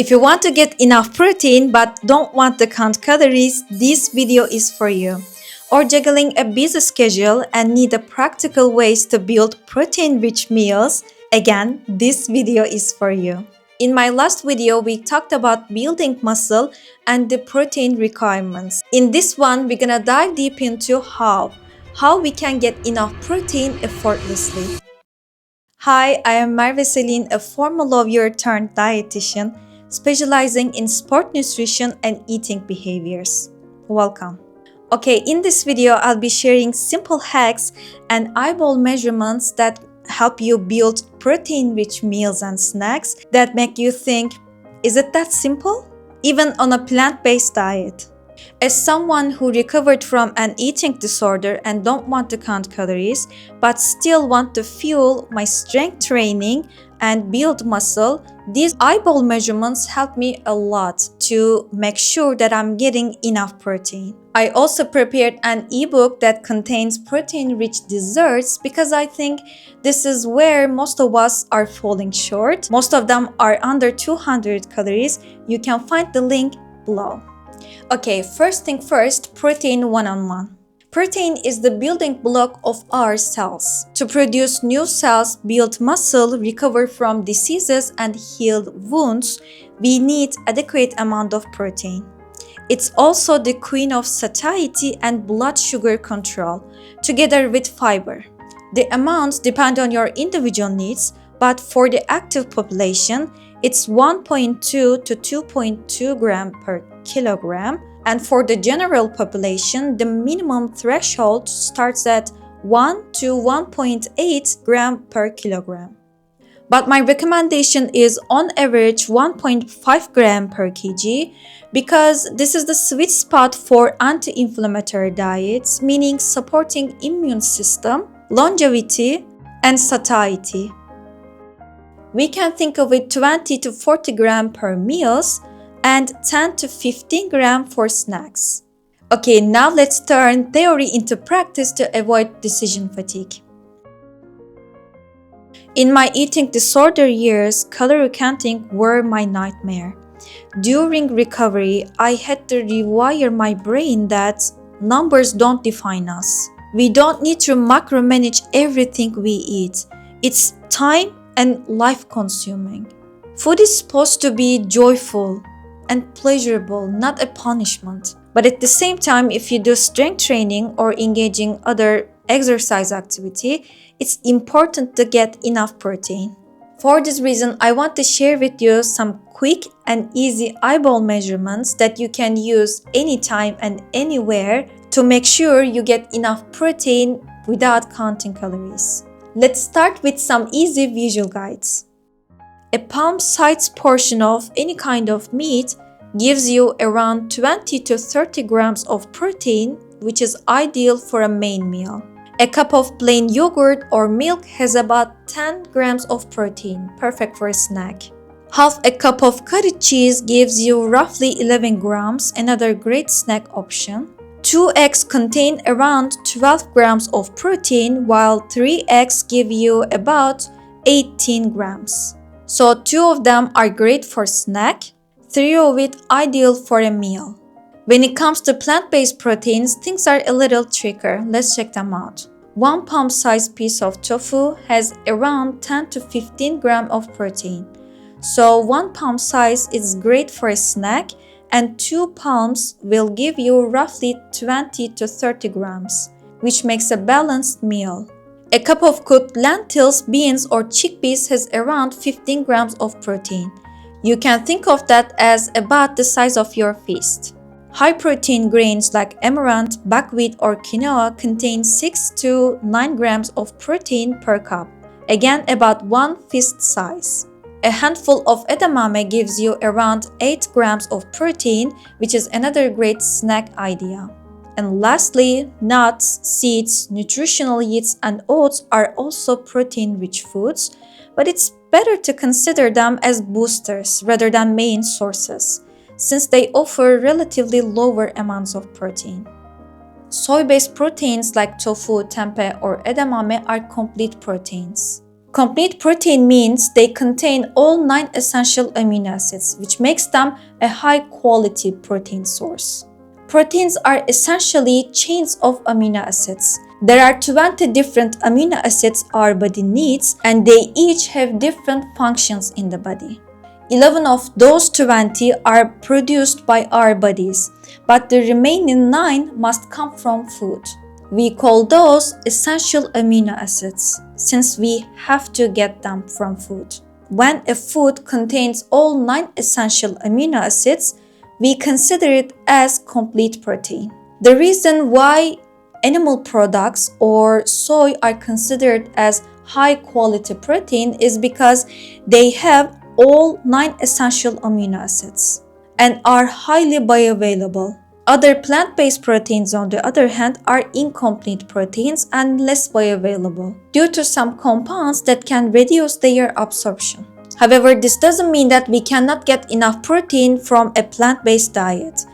If you want to get enough protein but don't want to count calories, this video is for you. Or juggling a busy schedule and need a practical ways to build protein-rich meals, again, this video is for you. In my last video, we talked about building muscle and the protein requirements. In this one, we're gonna dive deep into how we can get enough protein effortlessly. Hi, I am Merve Selin, a former lawyer turned dietitian, specializing in sport nutrition and eating behaviors. Welcome. Okay, in this video, I'll be sharing simple hacks and eyeball measurements that help you build protein-rich meals and snacks that make you think, is it that simple? Even on a plant-based diet. As someone who recovered from an eating disorder and don't want to count calories, but still want to fuel my strength training and build muscle, these eyeball measurements help me a lot to make sure that I'm getting enough protein. I also prepared an ebook that contains protein-rich desserts because I think this is where most of us are falling short. Most of them are under 200 calories. You can find the link below. Okay, first thing first, protein one-on-one. Protein is the building block of our cells. To produce new cells, build muscle, recover from diseases, and heal wounds, we need adequate amount of protein. It's also the queen of satiety and blood sugar control, together with fiber. The amounts depend on your individual needs, but for the active population, it's 1.2 to 2.2 gram per kilogram, and for the general population, the minimum threshold starts at 1 to 1.8 gram per kilogram. But my recommendation is on average 1.5 gram per kg because this is the sweet spot for anti-inflammatory diets, meaning supporting immune system, longevity, and satiety. We can think of it 20 to 40 gram per meals and 10 to 15 gram for snacks. Okay, now let's turn theory into practice to avoid decision fatigue. In my eating disorder years, calorie counting were my nightmare. During recovery, I had to rewire my brain that numbers don't define us. We don't need to macromanage everything we eat. It's time and life-consuming. Food is supposed to be joyful and pleasurable, not a punishment. But at the same time, if you do strength training or engaging other exercise activity, it's important to get enough protein. For this reason, I want to share with you some quick and easy eyeball measurements that you can use anytime and anywhere to make sure you get enough protein without counting calories. Let's start with some easy visual guides. A palm-sized portion of any kind of meat gives you around 20 to 30 grams of protein, which is ideal for a main meal. A cup of plain yogurt or milk has about 10 grams of protein, perfect for a snack. Half a cup of cottage cheese gives you roughly 11 grams, another great snack option. 2 eggs contain around 12 grams of protein, while 3 eggs give you about 18 grams. So 2 of them are great for snack, 3 of it ideal for a meal. When it comes to plant-based proteins, things are a little trickier. Let's check them out. 1 palm-sized piece of tofu has around 10 to 15 grams of protein. So 1 palm size is great for a snack, and 2 palms will give you roughly 20 to 30 grams, which makes a balanced meal. A cup of cooked lentils, beans, or chickpeas has around 15 grams of protein. You can think of that as about the size of your fist. High-protein grains like amaranth, buckwheat, or quinoa contain 6 to 9 grams of protein per cup, again about 1 fist size. A handful of edamame gives you around 8 grams of protein, which is another great snack idea. And lastly, nuts, seeds, nutritional yeasts, and oats are also protein-rich foods, but it's better to consider them as boosters rather than main sources, since they offer relatively lower amounts of protein. Soy-based proteins like tofu, tempeh, or edamame are complete proteins. Complete protein means they contain all 9 essential amino acids, which makes them a high-quality protein source. Proteins are essentially chains of amino acids. There are 20 different amino acids our body needs, and they each have different functions in the body. 11 of those 20 are produced by our bodies, but the remaining 9 must come from food. We call those essential amino acids, since we have to get them from food. When a food contains all 9 essential amino acids, we consider it as complete protein. The reason why animal products or soy are considered as high quality protein is because they have all 9 essential amino acids and are highly bioavailable. Other plant-based proteins, on the other hand, are incomplete proteins and less bioavailable due to some compounds that can reduce their absorption. However, this doesn't mean that we cannot get enough protein from a plant-based diet.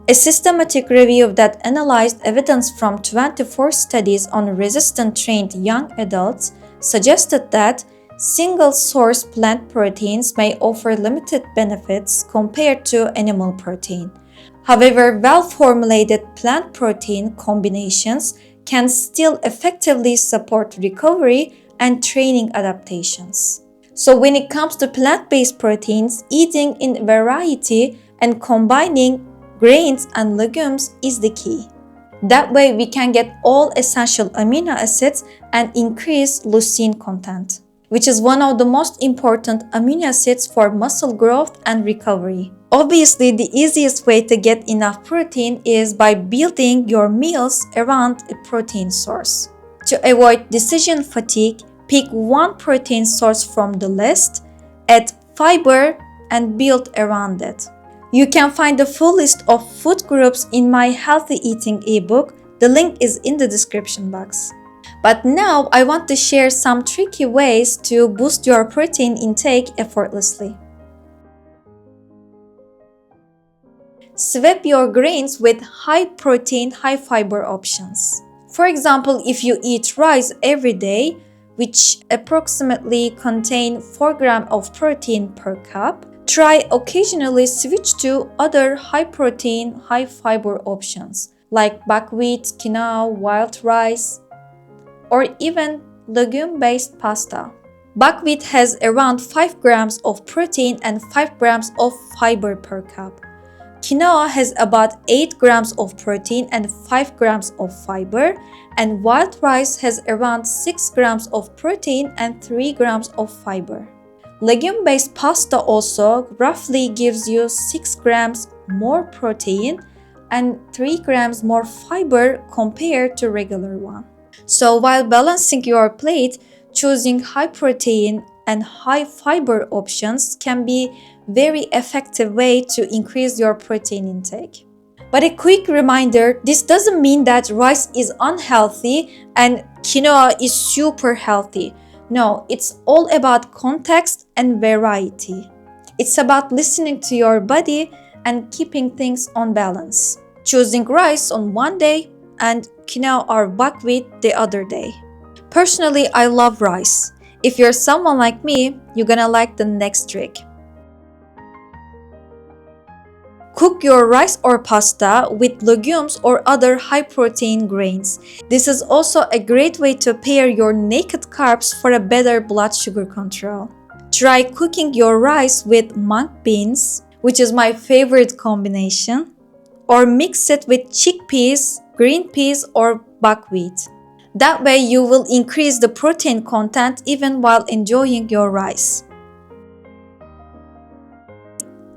A systematic review that analyzed evidence from 24 studies on resistant trained young adults suggested that single-source plant proteins may offer limited benefits compared to animal protein. However, well-formulated plant protein combinations can still effectively support recovery and training adaptations. So when it comes to plant-based proteins, eating in variety and combining grains and legumes is the key. That way we can get all essential amino acids and increase leucine content, which is one of the most important amino acids for muscle growth and recovery. Obviously, the easiest way to get enough protein is by building your meals around a protein source. To avoid decision fatigue, pick one protein source from the list, add fiber, and build around it. You can find the full list of food groups in my Healthy Eating ebook. The link is in the description box. But now I want to share some tricky ways to boost your protein intake effortlessly. Swap your grains with high protein, high fiber options. For example, if you eat rice every day, which approximately contain 4 grams of protein per cup, try occasionally switch to other high protein, high fiber options like buckwheat, quinoa, wild rice, or even legume-based pasta. Buckwheat has around 5 grams of protein and 5 grams of fiber per cup. Quinoa has about 8 grams of protein and 5 grams of fiber, and wild rice has around 6 grams of protein and 3 grams of fiber. Legume-based pasta also roughly gives you 6 grams more protein and 3 grams more fiber compared to regular one. So while balancing your plate, choosing high protein and high fiber options can be very effective way to increase your protein intake. But a quick reminder, this doesn't mean that rice is unhealthy and quinoa is super healthy. No, it's all about context and variety. It's about listening to your body and keeping things on balance. Choosing rice on one day and quinoa or buckwheat the other day. Personally, I love rice. If you're someone like me, you're gonna like the next trick. Cook your rice or pasta with legumes or other high-protein grains. This is also a great way to pair your naked carbs for a better blood sugar control. Try cooking your rice with mung beans, which is my favorite combination, or mix it with chickpeas, green peas, or buckwheat. That way you will increase the protein content even while enjoying your rice.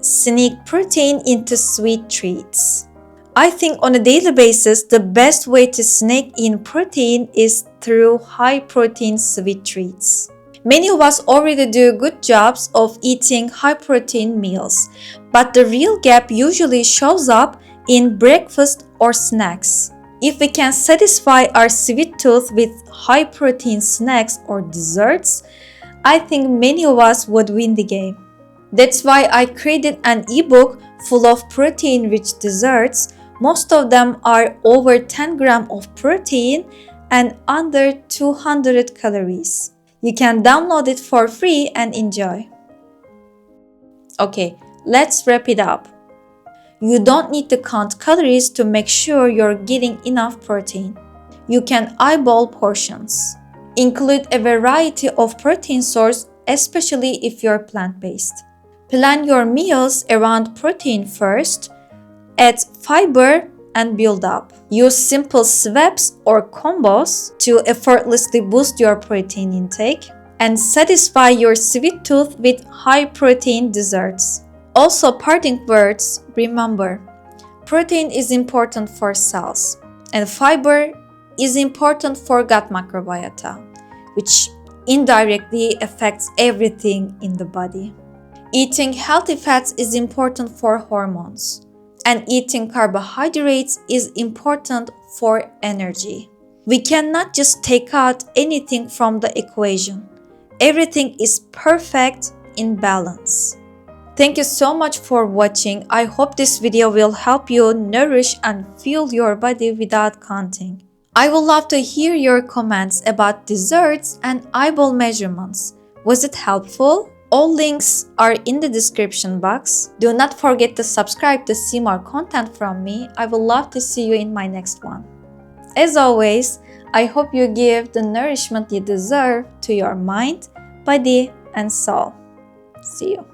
Sneak protein into sweet treats. I think on a daily basis, the best way to sneak in protein is through high protein sweet treats. Many of us already do good jobs of eating high protein meals, but the real gap usually shows up in breakfast or snacks. If we can satisfy our sweet tooth with high protein snacks or desserts, I think many of us would win the game. That's why I created an ebook full of protein-rich desserts. Most of them are over 10 grams of protein and under 200 calories. You can download it for free and enjoy. Okay, let's wrap it up. You don't need to count calories to make sure you're getting enough protein. You can eyeball portions. Include a variety of protein sources, especially if you're plant-based. Plan your meals around protein first, add fiber and build up. Use simple swaps or combos to effortlessly boost your protein intake and satisfy your sweet tooth with high-protein desserts. Also, parting words, remember, protein is important for cells, and fiber is important for gut microbiota, which indirectly affects everything in the body. Eating healthy fats is important for hormones, and eating carbohydrates is important for energy. We cannot just take out anything from the equation. Everything is perfect in balance. Thank you so much for watching. I hope this video will help you nourish and fuel your body without counting. I would love to hear your comments about desserts and eyeball measurements. Was it helpful? All links are in the description box. Do not forget to subscribe to see more content from me. I would love to see you in my next one. As always, I hope you give the nourishment you deserve to your mind, body, and soul. See you.